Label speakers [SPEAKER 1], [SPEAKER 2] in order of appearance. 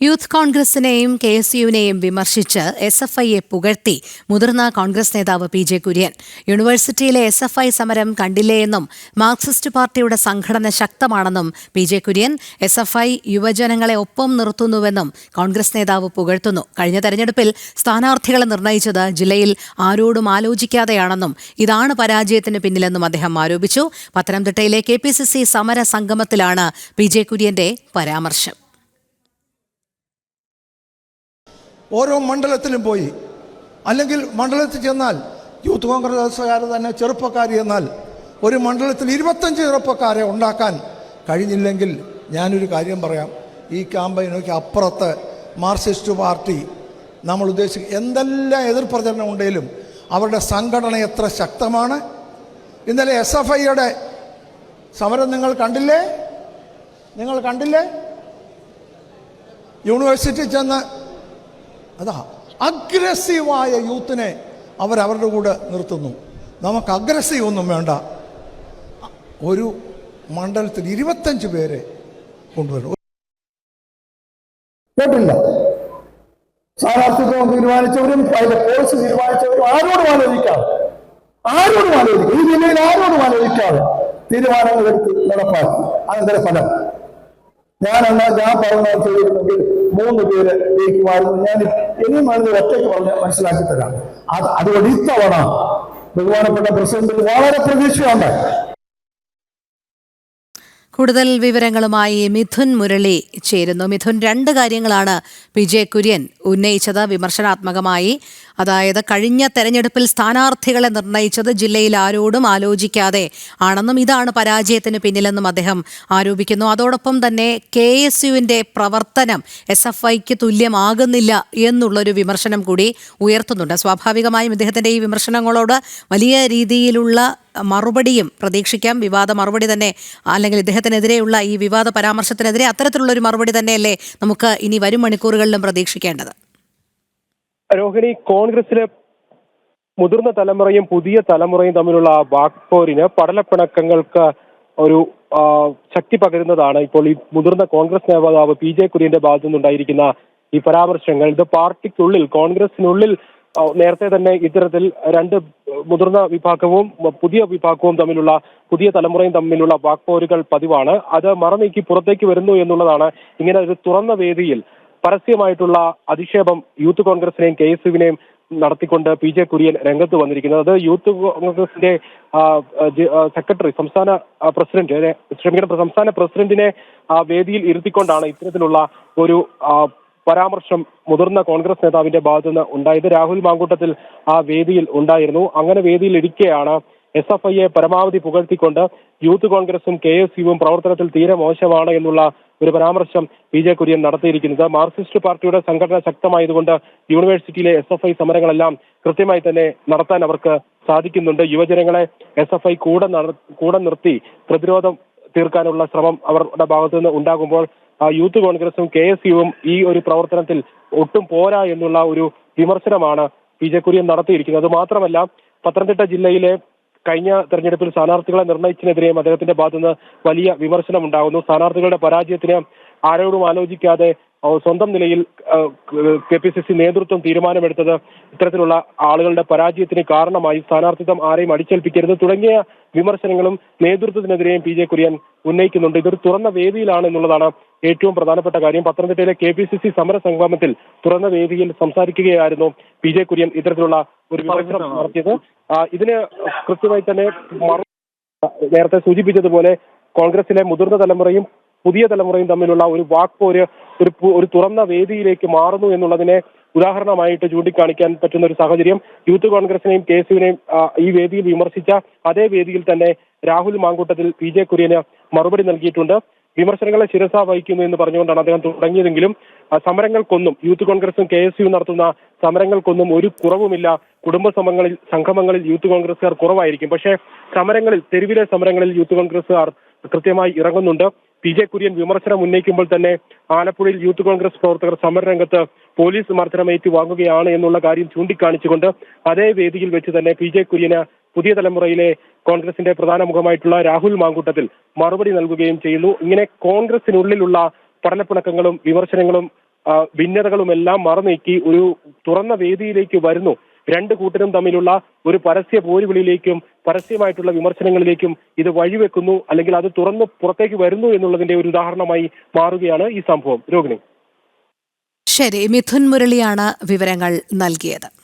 [SPEAKER 1] Youth കോൺഗ്രസിനെയും KSUവിനെയും വിമർശിച്ച് SFIയെ പുകഴ്ത്തി മുതിർന്ന കോൺഗ്രസ് നേതാവ് PJ കുര്യൻ. യൂണിവേഴ്സിറ്റിയിലെ SFI സമരം കണ്ടില്ലേയെന്നും മാർക്സിസ്റ്റ് പാർട്ടിയുടെ സംഘടന ശക്തമാണെന്നും PJ കുര്യൻ. SFI യുവജനങ്ങളെ ഒപ്പം നിർത്തുന്നുവെന്നും കോൺഗ്രസ് നേതാവ് പുകഴ്ത്തുന്നു. കഴിഞ്ഞ തെരഞ്ഞെടുപ്പിൽ സ്ഥാനാർത്ഥികളെ നിർണയിച്ചത് ജില്ലയിൽ ആരോടും ആലോചിക്കാതെയാണെന്നും ഇതാണ് പരാജയത്തിന് പിന്നിലെന്നും അദ്ദേഹം ആരോപിച്ചു. പത്തനംതിട്ടയിലെ KPCC സമര സംഗമത്തിലാണ് PJ കുര്യന്റെ പരാമർശം.
[SPEAKER 2] ഓരോ മണ്ഡലത്തിലും പോയി, അല്ലെങ്കിൽ മണ്ഡലത്തിൽ ചെന്നാൽ യൂത്ത് കോൺഗ്രസ്സുകാർ തന്നെ ചെറുപ്പക്കാരി എന്നാൽ ഒരു മണ്ഡലത്തിൽ 25 ചെറുപ്പക്കാരെ ഉണ്ടാക്കാൻ കഴിഞ്ഞില്ലെങ്കിൽ ഞാനൊരു കാര്യം പറയാം, ഈ ക്യാമ്പയിനൊക്കെ അപ്പുറത്ത് മാർക്സിസ്റ്റ് പാർട്ടി നമ്മൾ ഉദ്ദേശിക്കുക എന്തെല്ലാം എതിർപ്രചരണം ഉണ്ടെങ്കിലും അവരുടെ സംഘടന എത്ര ശക്തമാണ്. ഇന്നലെ SFIയുടെ സമരം നിങ്ങൾ കണ്ടില്ലേ? യൂണിവേഴ്സിറ്റി ചെന്ന് അതാ അഗ്രസീവായ യൂത്തിനെ അവരവരുടെ കൂടെ നിർത്തുന്നു. നമുക്ക് അഗ്രസീവ് ഒന്നും വേണ്ട. ഒരു മണ്ഡലത്തിൽ 25 പേരെ കൊണ്ടുവരും.
[SPEAKER 3] കേട്ടില്ല, സ്ഥാനാർത്ഥിത്വം തീരുമാനിച്ചവരും പോളിസി തീരുമാനിച്ചവരും ആരോടും ആലോചിക്കാതെ ഈ ജില്ലയിൽ ആരോടും ആലോചിക്കാതെ തീരുമാനങ്ങൾ എടുത്ത് നടപ്പാക്കി. അതിന്റെ ഫലം ഞാൻ പറഞ്ഞ ചെയ്തിരുന്നെങ്കിൽ 3 പേര് ജയിക്കുമായിരുന്നു. ഞാൻ ഇനിയും ഒറ്റയ്ക്ക് പറഞ്ഞ് മനസ്സിലാക്കി തരാം. അതുകൊണ്ട് ഇത്തവണ ബഹുമാനപ്പെട്ട പ്രസിഡന്റിന് വളരെ പ്രതീക്ഷയുണ്ട്.
[SPEAKER 1] കൂടുതൽ വിവരങ്ങളുമായി മിഥുൻ മുരളി ചേരുന്നു. മിഥുൻ, 2 കാര്യങ്ങളാണ് PJ കുര്യൻ ഉന്നയിച്ചത് വിമർശനാത്മകമായി. അതായത് കഴിഞ്ഞ തെരഞ്ഞെടുപ്പിൽ സ്ഥാനാർത്ഥികളെ നിർണയിച്ചത് ജില്ലയിൽ ആരോടും ആലോചിക്കാതെ ആണെന്നും ഇതാണ് പരാജയത്തിന് പിന്നിലെന്നും അദ്ദേഹം ആരോപിക്കുന്നു. അതോടൊപ്പം തന്നെ KSUവിന്റെ പ്രവർത്തനം SFIക്ക് തുല്യമാകുന്നില്ല എന്നുള്ളൊരു വിമർശനം കൂടി ഉയർത്തുന്നുണ്ട്. സ്വാഭാവികമായും ഇദ്ദേഹത്തിന്റെ ഈ വിമർശനങ്ങളോട് വലിയ രീതിയിലുള്ള മറുപടിയും പ്രതീക്ഷിക്കാം. വിവാദ മറുപടി തന്നെ, അല്ലെങ്കിൽ ഇദ്ദേഹത്തിനെതിരെയുള്ള ഈ വിവാദ പരാമർശത്തിനെതിരെ അത്തരത്തിലുള്ള ഒരു മറുപടി തന്നെയല്ലേ നമുക്ക് ഇനി വരും മണിക്കൂറുകളിലും പ്രതീക്ഷിക്കേണ്ടത്?
[SPEAKER 4] രോഹിണി, കോൺഗ്രസിലെ മുതിർന്ന തലമുറയും പുതിയ തലമുറയും തമ്മിലുള്ള വാക്പോരിന് പടലപ്പിണക്കങ്ങൾക്ക് ഒരു ശക്തി പകരുന്നതാണ് ഇപ്പോൾ ഈ മുതിർന്ന കോൺഗ്രസ് നേതാവ് PJ കുര്യന്റെ ഭാഗത്തു നിന്നുണ്ടായിരിക്കുന്ന ഈ പരാമർശങ്ങൾ. ഇത് പാർട്ടിക്കുള്ളിൽ, കോൺഗ്രസിനുള്ളിൽ നേരത്തെ തന്നെ ഇത്തരത്തിൽ 2 മുതിർന്ന വിഭാഗവും പുതിയ വിഭാഗവും തമ്മിലുള്ള, പുതിയ തലമുറയും തമ്മിലുള്ള വാക്പോരുകൾ പതിവാണ്. അത് മറനീക്കി പുറത്തേക്ക് വരുന്നു എന്നുള്ളതാണ് ഇങ്ങനെ ഒരു തുറന്ന വേദിയിൽ പരസ്യമായിട്ടുള്ള അധിക്ഷേപം യൂത്ത് കോൺഗ്രസിനെയും KSUവിനെയും നടത്തിക്കൊണ്ട് PJ കുര്യൻ രംഗത്ത് വന്നിരിക്കുന്നത്. അത് യൂത്ത് കോൺഗ്രസിന്റെ സെക്രട്ടറി, സംസ്ഥാന പ്രസിഡന്റിനെ വേദിയിൽ ഇരുത്തിക്കൊണ്ടാണ് ഇത്തരത്തിലുള്ള ഒരു പരാമർശം മുതിർന്ന കോൺഗ്രസ് നേതാവിന്റെ ഭാഗത്തുനിന്ന് ഉണ്ടായത്. രാഹുൽ മാങ്കൂട്ടത്തിൽ ആ വേദിയിൽ ഉണ്ടായിരുന്നു. അങ്ങനെ വേദിയിൽ ഇരിക്കെയാണ് SFIയെ പരമാവധി പുകഴ്ത്തിക്കൊണ്ട് യൂത്ത് കോൺഗ്രസും KSUവും പ്രവർത്തനത്തിൽ തീരെ മോശമാണ് എന്നുള്ള ഒരു പരാമർശം PJ കുര്യൻ നടത്തിയിരിക്കുന്നത്. മാർക്സിസ്റ്റ് പാർട്ടിയുടെ സംഘടന ശക്തമായതുകൊണ്ട് യൂണിവേഴ്സിറ്റിയിലെ SFI സമരങ്ങളെല്ലാം കൃത്യമായി തന്നെ നടത്താൻ അവർക്ക് സാധിക്കുന്നുണ്ട്. യുവജനങ്ങളെ SFI കൂടെ നിർത്തി പ്രതിരോധം തീർക്കാനുള്ള ശ്രമം അവരുടെ ഭാഗത്തു നിന്ന് ഉണ്ടാകുമ്പോൾ യൂത്ത് കോൺഗ്രസും KSUവും ഈ ഒരു പ്രവർത്തനത്തിൽ ഒട്ടും പോരാ എന്നുള്ള ഒരു വിമർശനമാണ് PJ കുര്യൻ നടത്തിയിരിക്കുന്നത്. മാത്രമല്ല, പത്തനംതിട്ട ജില്ലയിലെ കഴിഞ്ഞ തെരഞ്ഞെടുപ്പിൽ സ്ഥാനാർത്ഥികളെ നിർണയിച്ചതിനെതിരെയും അദ്ദേഹത്തിന്റെ ഭാഗത്തുനിന്ന് വലിയ വിമർശനം ഉണ്ടാകുന്നു. സ്ഥാനാർത്ഥികളുടെ പരാജയത്തിന് ആരോടും ആലോചിക്കാതെ സ്വന്തം നിലയിൽ KPCC നേതൃത്വം തീരുമാനമെടുത്തത് ഇത്തരത്തിലുള്ള ആളുകളുടെ പരാജയത്തിന് കാരണമായി, സ്ഥാനാർത്ഥിത്വം ആരെയും അടിച്ചേൽപ്പിക്കരുത് തുടങ്ങിയ വിമർശനങ്ങളും നേതൃത്വത്തിനെതിരെയും PJ കുര്യൻ ഉന്നയിക്കുന്നുണ്ട്. ഇതൊരു തുറന്ന വേദിയിലാണ് എന്നുള്ളതാണ് ഏറ്റവും പ്രധാനപ്പെട്ട കാര്യം. പത്തനംതിട്ടയിലെ KPCC സമര സംഗമത്തിൽ തുറന്ന വേദിയിൽ സംസാരിക്കുകയായിരുന്നു PJ കുര്യൻ ഇത്തരത്തിലുള്ള ഒരു വിമർശനം നടത്തിയത്. ഇതിന് കൃത്യമായി തന്നെ നേരത്തെ സൂചിപ്പിച്ചതുപോലെ കോൺഗ്രസിലെ മുതിർന്ന തലമുറയും പുതിയ തലമുറയും തമ്മിലുള്ള ഒരു വാക്പോര് ഒരു തുറന്ന വേദിയിലേക്ക് മാറുന്നു എന്നുള്ളതിനെ ഉദാഹരണമായിട്ട് ചൂണ്ടിക്കാണിക്കാൻ പറ്റുന്ന ഒരു സാഹചര്യം യൂത്ത് കോൺഗ്രസിനെയും KSUവിനെയും ഈ വേദിയിൽ വിമർശിച്ച അതേ വേദിയിൽ തന്നെ രാഹുൽ മാങ്കൂട്ടത്തിൽ PJ കുര്യന് മറുപടി നൽകിയിട്ടുണ്ട്. വിമർശനങ്ങളെ ശിരസ വഹിക്കുന്നു എന്ന് പറഞ്ഞുകൊണ്ടാണ് അദ്ദേഹം തുടങ്ങിയതെങ്കിലും സമരങ്ങൾക്കൊന്നും, യൂത്ത് കോൺഗ്രസും KSUവും നടത്തുന്ന സമരങ്ങൾക്കൊന്നും ഒരു കുറവുമില്ല. കുടുംബ സംഗമങ്ങളിൽ യൂത്ത് കോൺഗ്രസുകാർ കുറവായിരിക്കും, പക്ഷേ തെരുവിലെ സമരങ്ങളിൽ യൂത്ത് കോൺഗ്രസുകാർ കൃത്യമായി ഇറങ്ങുന്നുണ്ട്. PJ കുര്യൻ വിമർശനം ഉന്നയിക്കുമ്പോൾ തന്നെ ആലപ്പുഴയിൽ യൂത്ത് കോൺഗ്രസ് പ്രവർത്തകർ സമരരംഗത്ത് പോലീസ് മർദ്ദനം ഏറ്റുവാങ്ങുകയാണ് എന്നുള്ള കാര്യം ചൂണ്ടിക്കാണിച്ചുകൊണ്ട് അതേ വേദിയിൽ വെച്ച് തന്നെ PJ കുര്യന് പുതിയ തലമുറയിലെ കോൺഗ്രസിന്റെ പ്രധാന മുഖമായിട്ടുള്ള രാഹുൽ മാങ്കൂട്ടത്തിൽ മറുപടി നൽകുകയും ചെയ്യുന്നു. ഇങ്ങനെ കോൺഗ്രസിനുള്ളിലുള്ള പടലപ്പിണക്കങ്ങളും വിമർശനങ്ങളും ഭിന്നതകളുമെല്ലാം മറനീക്കി ഒരു തുറന്ന വേദിയിലേക്ക് വരുന്നു. രണ്ട് കൂട്ടരും തമ്മിലുള്ള ഒരു പരസ്യ പോരുവിളിയിലേക്കും പരസ്യമായിട്ടുള്ള വിമർശനങ്ങളിലേക്കും ഇത് വഴിവെക്കുന്നു, അല്ലെങ്കിൽ അത് തുറന്ന് പുറത്തേക്ക് വരുന്നു എന്നുള്ളതിന്റെ ഒരു ഉദാഹരണമായി മാറുകയാണ് ഈ സംഭവം. രോഹിണി.
[SPEAKER 1] ശരി, മിഥുൻ മുരളിയാണ് വിവരങ്ങൾ നൽകിയത്.